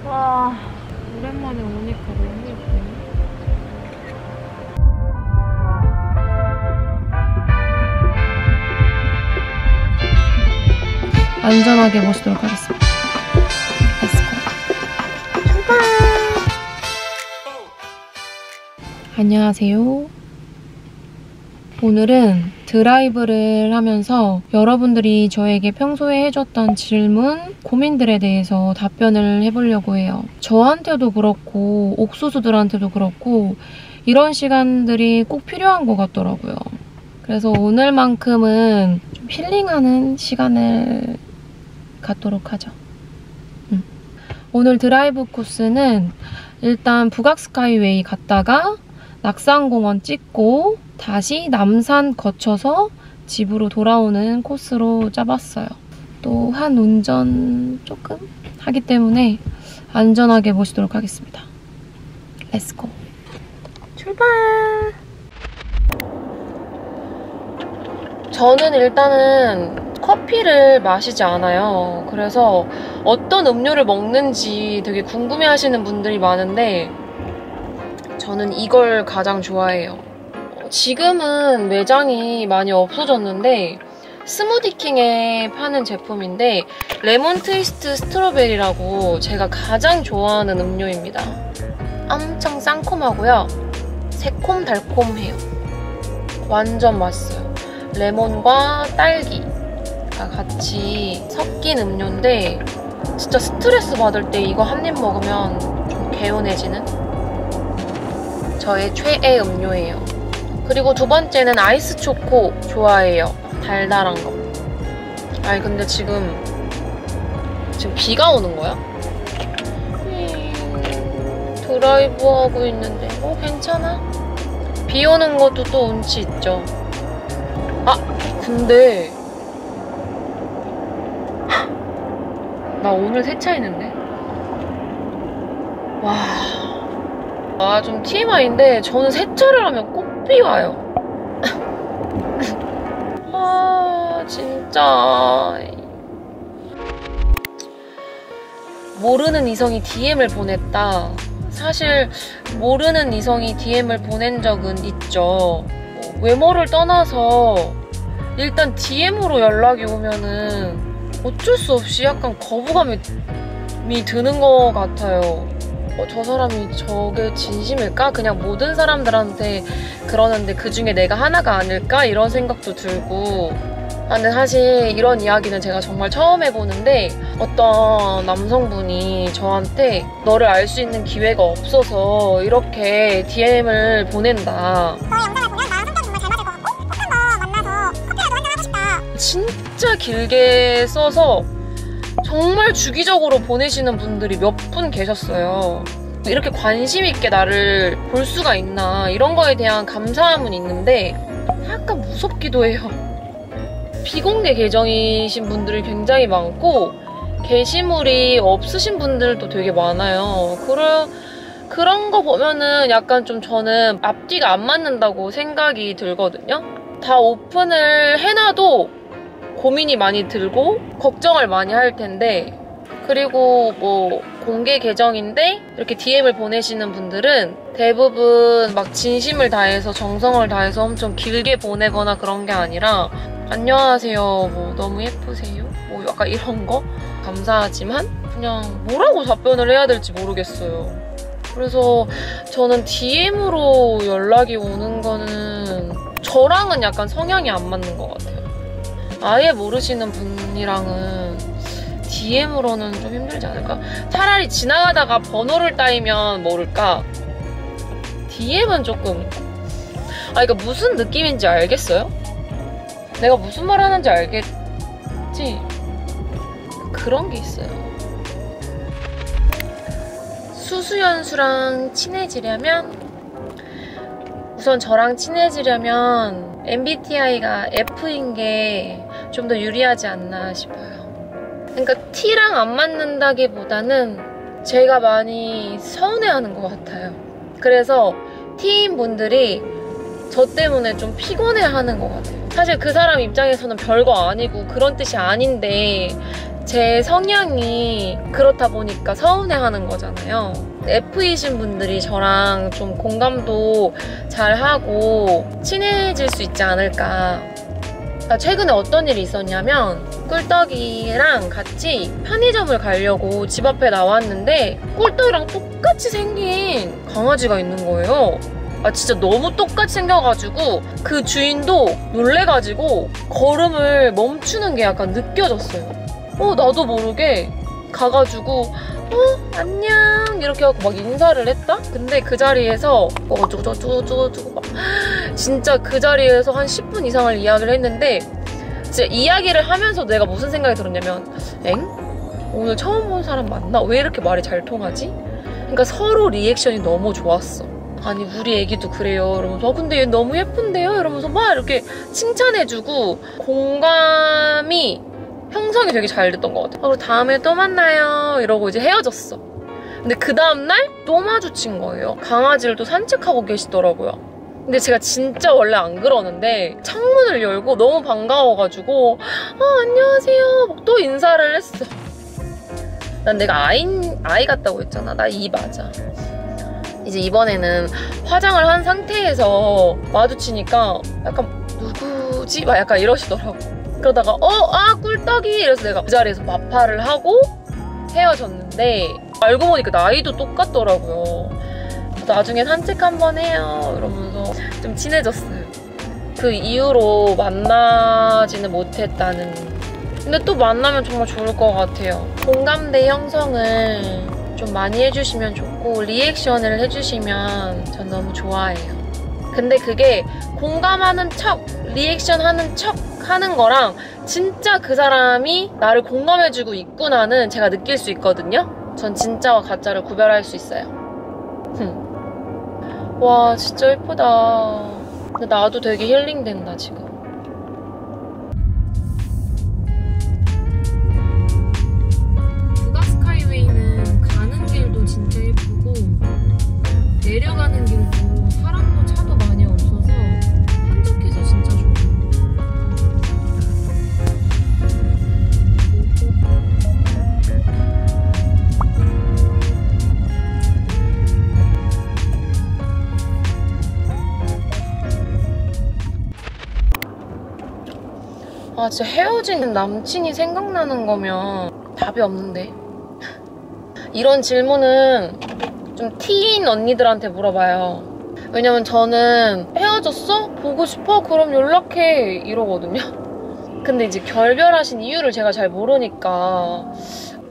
와, 오랜만에 오니까 너무 예쁘네. 안전하게 모시도록 하겠습니다. 렛츠고. 출발! 안녕하세요. 오늘은 드라이브를 하면서 여러분들이 저에게 평소에 해줬던 질문, 고민들에 대해서 답변을 해보려고 해요. 저한테도 그렇고 옥수수들한테도 그렇고 이런 시간들이 꼭 필요한 것 같더라고요. 그래서 오늘만큼은 좀 힐링하는 시간을 갖도록 하죠. 오늘 드라이브 코스는 일단 북악스카이웨이 갔다가 낙산공원 찍고 다시 남산 거쳐서 집으로 돌아오는 코스로 짜봤어요. 또 한 운전 조금 하기 때문에 안전하게 모시도록 하겠습니다. 렛츠고! 출발! 저는 일단은 커피를 마시지 않아요. 그래서 어떤 음료를 먹는지 되게 궁금해하시는 분들이 많은데 저는 이걸 가장 좋아해요. 지금은 매장이 많이 없어졌는데 스무디킹에 파는 제품인데 레몬 트위스트 스트로베리라고 제가 가장 좋아하는 음료입니다. 엄청 쌍콤하고요. 새콤달콤해요. 완전 맛있어요. 레몬과 딸기가 같이 섞인 음료인데 진짜 스트레스 받을 때 이거 한 입 먹으면 좀 개운해지는 저의 최애 음료예요. 그리고 두 번째는 아이스 초코 좋아해요. 달달한 거. 아니 근데 지금 비가 오는 거야? 드라이브 하고 있는데 괜찮아? 비 오는 것도 또 운치 있죠. 아 근데 나 오늘 세차했는데? 와. 아, 좀 TMI인데 저는 세차를 하면 꼭 비 와요. 아, 진짜. 모르는 이성이 DM을 보냈다. 사실 모르는 이성이 DM을 보낸 적은 있죠. 외모를 떠나서 일단 DM으로 연락이 오면은 어쩔 수 없이 약간 거부감이 드는 것 같아요. 저 사람이 저게 진심일까? 그냥 모든 사람들한테 그러는데 그 중에 내가 하나가 아닐까? 이런 생각도 들고. 근데 사실 이런 이야기는 제가 정말 처음 해보는데 어떤 남성분이 저한테 너를 알 수 있는 기회가 없어서 이렇게 DM을 보낸다. 너의 영상을 보면 나랑 성격 정말 잘 맞을 것 같고 꼭 한번 만나서 커피라도 한잔 하고 싶다. 진짜 길게 써서 정말 주기적으로 보내시는 분들이 몇 분 계셨어요. 이렇게 관심 있게 나를 볼 수가 있나 이런 거에 대한 감사함은 있는데 약간 무섭기도 해요. 비공개 계정이신 분들이 굉장히 많고 게시물이 없으신 분들도 되게 많아요. 그런 거 보면은 약간 좀 저는 앞뒤가 안 맞는다고 생각이 들거든요. 다 오픈을 해놔도 고민이 많이 들고 걱정을 많이 할 텐데, 그리고 뭐 공개 계정인데 이렇게 DM을 보내시는 분들은 대부분 막 진심을 다해서 정성을 다해서 엄청 길게 보내거나 그런 게 아니라 안녕하세요, 뭐 너무 예쁘세요, 뭐 약간 이런 거 감사하지만 그냥 뭐라고 답변을 해야 될지 모르겠어요. 그래서 저는 DM으로 연락이 오는 거는 저랑은 약간 성향이 안 맞는 것 같아요. 아예 모르시는 분이랑은 DM으로는 좀 힘들지 않을까? 차라리 지나가다가 번호를 따이면 모를까? DM은 조금... 그러니까 무슨 느낌인지 알겠어요? 내가 무슨 말 하는지 알겠지? 그런 게 있어요. 수수연수랑 친해지려면 우선 저랑 친해지려면 MBTI가 F인 게 좀 더 유리하지 않나 싶어요. 그러니까 T랑 안 맞는다기보다는 제가 많이 서운해하는 것 같아요. 그래서 T인 분들이 저 때문에 좀 피곤해하는 것 같아요. 사실 그 사람 입장에서는 별거 아니고 그런 뜻이 아닌데 제 성향이 그렇다 보니까 서운해하는 거잖아요. F이신 분들이 저랑 좀 공감도 잘하고 친해질 수 있지 않을까. 최근에 어떤 일이 있었냐면 꿀떡이랑 같이 편의점을 가려고 집 앞에 나왔는데 꿀떡이랑 똑같이 생긴 강아지가 있는 거예요. 진짜 너무 똑같이 생겨가지고 그 주인도 놀래가지고 걸음을 멈추는 게 약간 느껴졌어요. 나도 모르게 가가지고 안녕 이렇게 하고 막 인사를 했다? 근데 그 자리에서 어쩌고저쩌고 막 진짜 그 자리에서 한 10분 이상을 이야기를 했는데 진짜 이야기를 하면서 내가 무슨 생각이 들었냐면 오늘 처음 본 사람 맞나? 왜 이렇게 말이 잘 통하지? 그러니까 서로 리액션이 너무 좋았어. 아니 우리 애기도 그래요 이러면서 근데 얘 너무 예쁜데요? 이러면서 막 이렇게 칭찬해주고 공감이 형성이 되게 잘 됐던 것 같아. 그리고 다음에 또 만나요 이러고 이제 헤어졌어. 근데 그 다음날 또 마주친 거예요. 강아지를 또 산책하고 계시더라고요. 근데 제가 진짜 원래 안 그러는데 창문을 열고 너무 반가워가지고 안녕하세요 또 인사를 했어. 난 내가 아이 같다고 했잖아. 나 이 맞아. 이제 이번에는 화장을 한 상태에서 마주치니까 약간 누구지? 막 약간 이러시더라고. 그러다가 꿀떡이 이래서 내가 그 자리에서 마파를 하고 헤어졌는데 알고 보니까 나이도 똑같더라고요. 나중에 산책 한번 해요 이러면서 좀 친해졌어요. 그 이후로 만나지는 못했다는. 근데 또 만나면 정말 좋을 것 같아요. 공감대 형성을 좀 많이 해주시면 좋고 리액션을 해주시면 전 너무 좋아해요. 근데 그게 공감하는 척, 리액션 하는 척 하는 거랑 진짜 그 사람이 나를 공감해주고 있구나는 제가 느낄 수 있거든요. 전 진짜와 가짜를 구별할 수 있어요. 와 진짜 예쁘다. 근데 나도 되게 힐링된다 지금. 북악스카이웨이는 가는 길도 진짜 예쁘고 내려가는 길도 사람도 차도 많이 없어서 한적해서 진짜 좋아요. 진짜 헤어진 남친이 생각나는 거면 답이 없는데. 이런 질문은 좀 티인 언니들한테 물어봐요. 왜냐면 저는 헤어졌어? 보고 싶어? 그럼 연락해 이러거든요. 근데 이제 결별하신 이유를 제가 잘 모르니까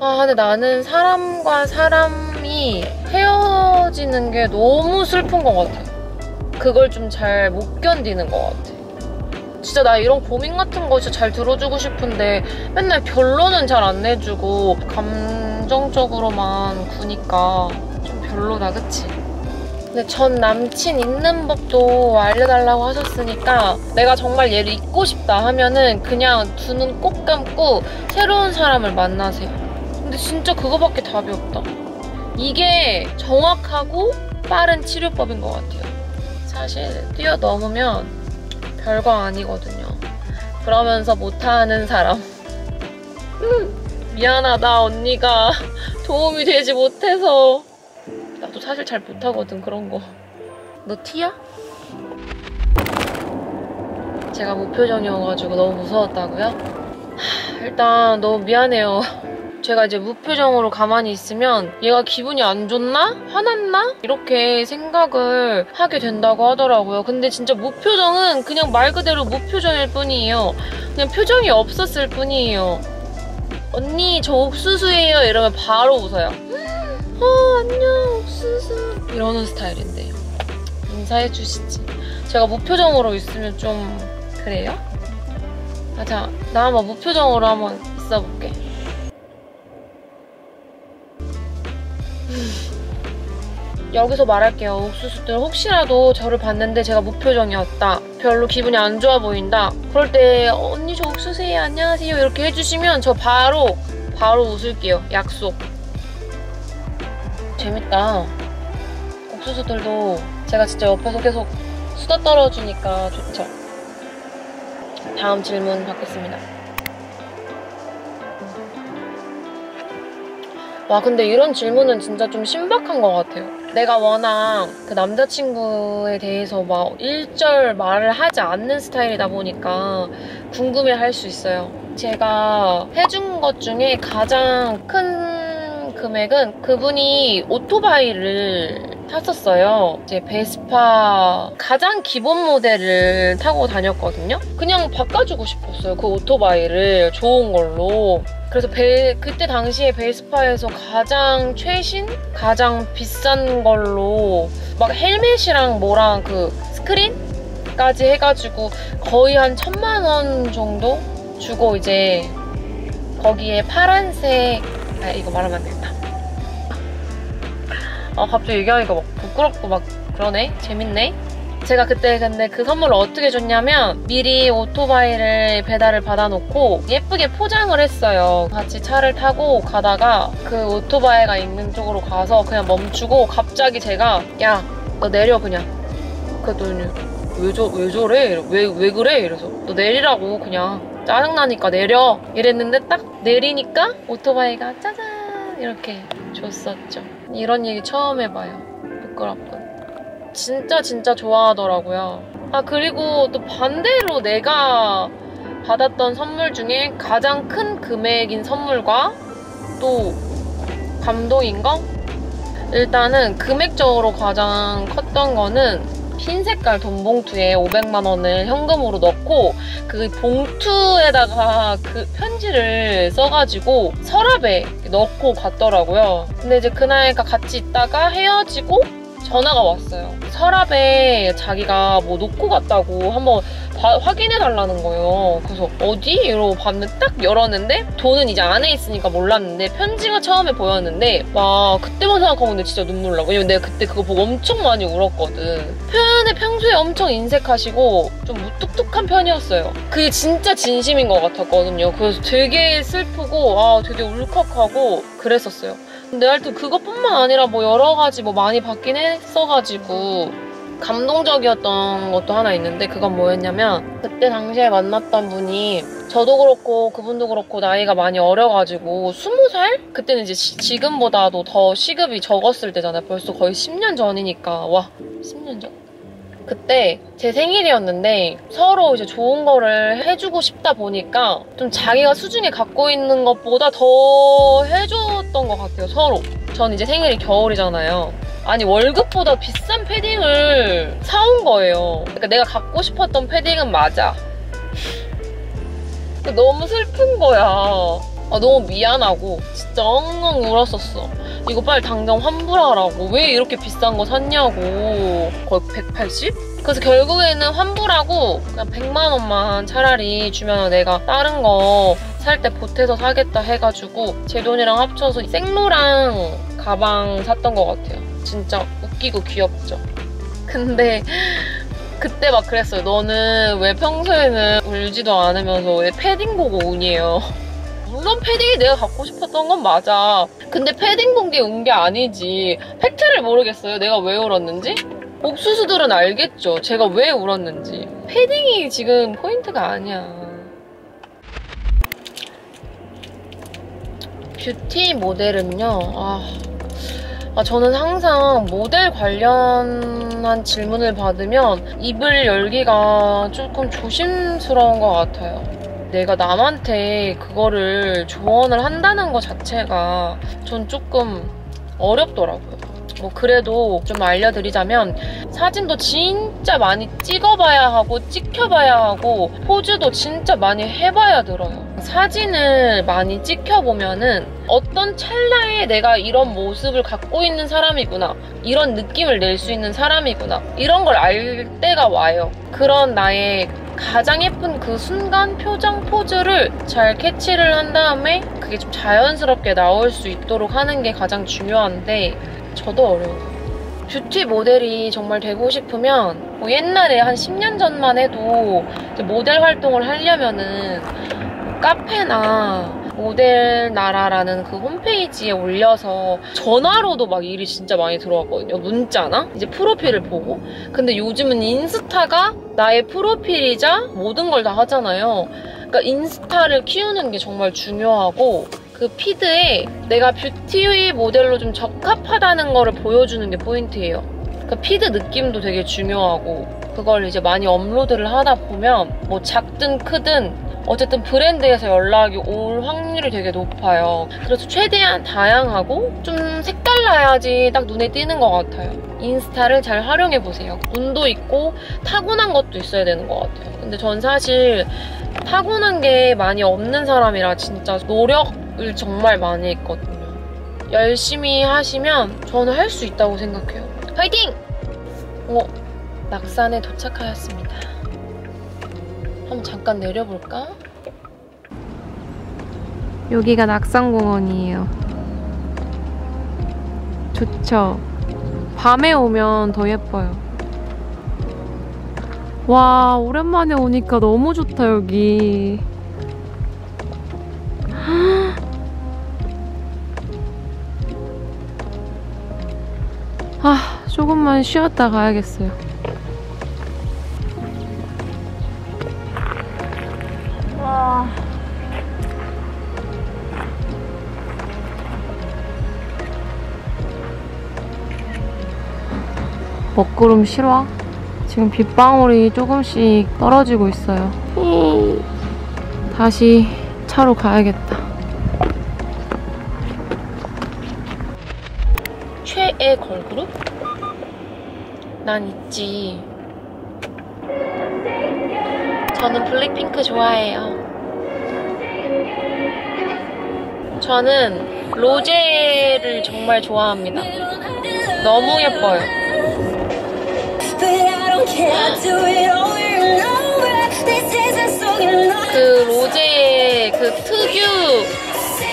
근데 나는 사람과 사람이 헤어지는 게 너무 슬픈 것 같아. 그걸 좀 잘 못 견디는 것 같아. 진짜 나 이런 고민 같은 거 진짜 잘 들어주고 싶은데 맨날 결론은 잘 안 내주고 감정적으로만 구니까 좀 별로다, 그치? 근데 전 남친 있는 법도 알려달라고 하셨으니까 내가 정말 얘를 잊고 싶다 하면은 그냥 두 눈 꼭 감고 새로운 사람을 만나세요. 근데 진짜 그거밖에 답이 없다. 이게 정확하고 빠른 치료법인 것 같아요. 사실 뛰어넘으면 별거 아니거든요. 그러면서 못하는 사람. 미안하다 언니가 도움이 되지 못해서. 나도 사실 잘 못하거든 그런 거. 너 T야? 제가 무표정이어가지고 너무 무서웠다고요? 일단 너무 미안해요. 제가 이제 무표정으로 가만히 있으면 얘가 기분이 안 좋나? 화났나? 이렇게 생각을 하게 된다고 하더라고요. 근데 진짜 무표정은 그냥 말 그대로 무표정일 뿐이에요. 그냥 표정이 없었을 뿐이에요. 언니 저 옥수수예요 이러면 바로 웃어요. 안녕 옥수수 이러는 스타일인데 인사해 주시지. 제가 무표정으로 있으면 좀 그래요? 자, 나 한번 무표정으로 한번 있어볼게. 여기서 말할게요. 옥수수들 혹시라도 저를 봤는데 제가 무표정이었다, 별로 기분이 안 좋아 보인다, 그럴 때 언니 저 옥수수예요 안녕하세요 이렇게 해주시면 저 바로 웃을게요. 약속. 재밌다. 옥수수들도 제가 진짜 옆에서 계속 수다 떨어주니까 좋죠. 다음 질문 받겠습니다. 와, 근데 이런 질문은 진짜 좀 신박한 것 같아요. 내가 워낙 그 남자친구에 대해서 막 일절 말을 하지 않는 스타일이다 보니까 궁금해할 수 있어요. 제가 해준 것 중에 가장 큰 금액은 그분이 오토바이를 탔었어요. 이제 베스파 가장 기본 모델을 타고 다녔거든요. 그냥 바꿔주고 싶었어요. 그 오토바이를 좋은 걸로. 그래서 그때 당시에 베스파에서 가장 최신? 가장 비싼 걸로 막 헬멧이랑 뭐랑 그 스크린까지 해가지고 거의 한 1000만 원 정도 주고 이제 거기에 파란색 이거 말하면 안 되겠다. 갑자기 얘기하니까 막 부끄럽고 막 그러네. 재밌네. 제가 그때 근데 그 선물을 어떻게 줬냐면 미리 오토바이를 배달을 받아놓고 예쁘게 포장을 했어요. 같이 차를 타고 가다가 그 오토바이가 있는 쪽으로 가서 그냥 멈추고 갑자기 제가 야, 너 내려 그냥. 그랬더니 왜 저래? 왜 그래? 이래서 너 내리라고 그냥. 짜증나니까 내려. 이랬는데 딱 내리니까 오토바이가 짜잔 이렇게 줬었죠. 이런 얘기 처음 해봐요. 부끄럽군. 진짜 좋아하더라고요. 그리고 또 반대로 내가 받았던 선물 중에 가장 큰 금액인 선물과 또 감동인 거? 일단은 금액적으로 가장 컸던 거는 흰 색깔 돈 봉투에 500만 원을 현금으로 넣고 그 봉투에다가 그 편지를 써가지고 서랍에 넣고 갔더라고요. 근데 이제 그날과 같이 있다가 헤어지고 전화가 왔어요. 서랍에 자기가 뭐 놓고 갔다고 한번 확인해달라는 거예요. 그래서 어디? 이러고 봤는데 딱 열었는데 돈은 이제 안에 있으니까 몰랐는데 편지가 처음에 보였는데 와 그때만 생각하면 근데 진짜 눈물 나고 왜냐면 내가 그때 그거 보고 엄청 많이 울었거든. 표현에 평소에 엄청 인색하시고 좀 무뚝뚝한 편이었어요. 그게 진짜 진심인 것 같았거든요. 그래서 되게 슬프고 되게 울컥하고 그랬었어요. 근데 하여튼 그것뿐만 아니라 뭐 여러 가지 뭐 많이 받긴 했어가지고 감동적이었던 것도 하나 있는데 그건 뭐였냐면 그때 당시에 만났던 분이 저도 그렇고 그분도 그렇고 나이가 많이 어려가지고 20살? 그때는 이제 지금보다도 더 시급이 적었을 때잖아요. 벌써 거의 10년 전이니까 와 10년 전? 그때 제 생일이었는데 서로 이제 좋은 거를 해주고 싶다 보니까 좀 자기가 수중에 갖고 있는 것보다 더 해줬던 것 같아요, 서로. 전 이제 생일이 겨울이잖아요. 아니 월급보다 비싼 패딩을 사온 거예요. 그러니까 내가 갖고 싶었던 패딩은 맞아. 너무 슬픈 거야. 너무 미안하고 진짜 엉엉 울었었어. 이거 빨리 당장 환불하라고. 왜 이렇게 비싼 거 샀냐고. 거의 180? 그래서 결국에는 환불하고 그냥 100만 원만 차라리 주면 내가 다른 거 살 때 보태서 사겠다 해가지고 제 돈이랑 합쳐서 생로랑 가방 샀던 것 같아요. 진짜 웃기고 귀엽죠. 근데 그때 막 그랬어요. 너는 왜 평소에는 울지도 않으면서 왜 패딩 보고 우니에요? 물론 패딩이 내가 갖고 싶었던 건 맞아. 근데 패딩 본 게 운 게 아니지. 팩트를 모르겠어요. 내가 왜 울었는지? 옥수수들은 알겠죠. 제가 왜 울었는지. 패딩이 지금 포인트가 아니야. 뷰티 모델은요. 저는 항상 모델 관련한 질문을 받으면 입을 열기가 조금 조심스러운 것 같아요. 내가 남한테 그거를 조언을 한다는 것 자체가 전 조금 어렵더라고요. 뭐 그래도 좀 알려드리자면 사진도 진짜 많이 찍어봐야 하고 찍혀봐야 하고 포즈도 진짜 많이 해봐야 들어요. 사진을 많이 찍혀보면은 어떤 찰나에 내가 이런 모습을 갖고 있는 사람이구나, 이런 느낌을 낼 수 있는 사람이구나, 이런 걸 알 때가 와요. 그런 나의 가장 예쁜 그 순간 표정 포즈를 잘 캐치를 한 다음에 그게 좀 자연스럽게 나올 수 있도록 하는 게 가장 중요한데 저도 어려워요. 뷰티 모델이 정말 되고 싶으면 뭐 옛날에 한 10년 전만 해도 모델 활동을 하려면은 카페나 모델나라라는 그 홈페이지에 올려서 전화로도 막 일이 진짜 많이 들어왔거든요. 문자나 이제 프로필을 보고. 근데 요즘은 인스타가 나의 프로필이자 모든 걸 다 하잖아요. 그러니까 인스타를 키우는 게 정말 중요하고 그 피드에 내가 뷰티 모델로 좀 적합하다는 거를 보여주는 게 포인트예요. 그 피드 느낌도 되게 중요하고 그걸 이제 많이 업로드를 하다 보면 뭐 작든 크든 어쨌든 브랜드에서 연락이 올 확률이 되게 높아요. 그래서 최대한 다양하고 좀 색달라야지 딱 눈에 띄는 것 같아요. 인스타를 잘 활용해보세요. 운도 있고 타고난 것도 있어야 되는 것 같아요. 근데 전 사실 타고난 게 많이 없는 사람이라 진짜 노력을 정말 많이 했거든요. 열심히 하시면 저는 할 수 있다고 생각해요. 화이팅! 낙산에 도착하였습니다. 한번 잠깐 내려볼까? 여기가 낙산공원이에요. 좋죠? 밤에 오면 더 예뻐요. 와, 오랜만에 오니까 너무 좋다, 여기. 아, 조금만 쉬었다 가야겠어요. 먹구름 실화? 지금 빗방울이 조금씩 떨어지고 있어요. 다시 차로 가야겠다. 최애 걸그룹? 난 있지. 저는 블랙핑크 좋아해요. 저는 로제를 정말 좋아합니다. 너무 예뻐요. 그 로제의 그 특유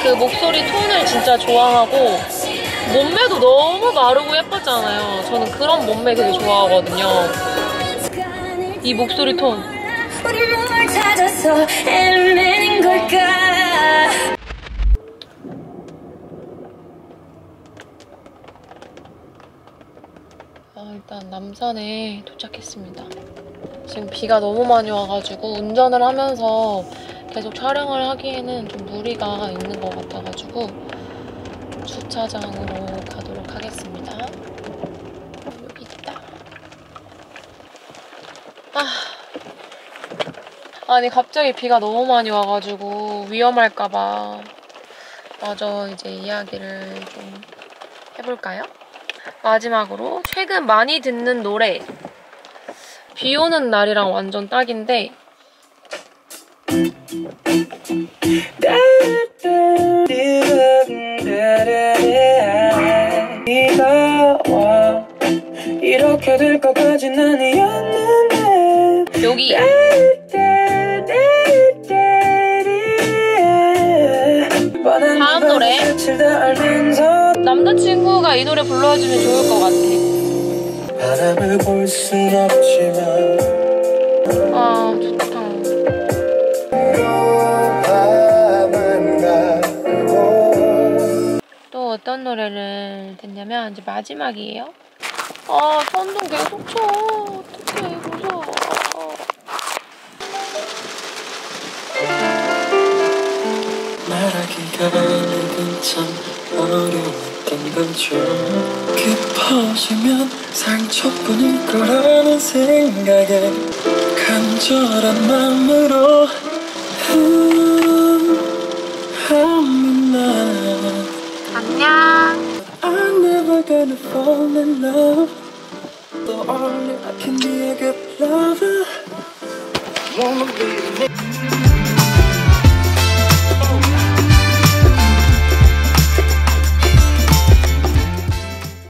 그 목소리 톤을 진짜 좋아하고 몸매도 너무 마르고 예뻤잖아요. 저는 그런 몸매 되게 좋아하거든요. 이 목소리 톤. 일단 남산에 도착했습니다. 지금 비가 너무 많이 와가지고 운전을 하면서 계속 촬영을 하기에는 좀 무리가 있는 것 같아가지고 주차장으로 가도록 하겠습니다. 여기 있다. 아니 갑자기 비가 너무 많이 와가지고 위험할까봐 마저 이제 이야기를 좀 해볼까요? 마지막으로 최근 많이 듣는 노래. 비 오는 날이랑 완전 딱인데 이렇게 될 것까진 아니었는데 여기 다음 노래. 남자친구가 이 노래 불러주면 좋을 것 같아. 바람을 볼 순 없지만 좋다. 또 어떤 노래를 듣냐면 이제 마지막이에요. 선동 계속 쳐. 어떡해, 무서워. 말하기가 참 어려웠던 거죠. 깊어지면 상처뿐일 거라는 생각에 간절한 마음으로 안녕. I'm never gonna fall in love. The only I can be a good lover. Wanna be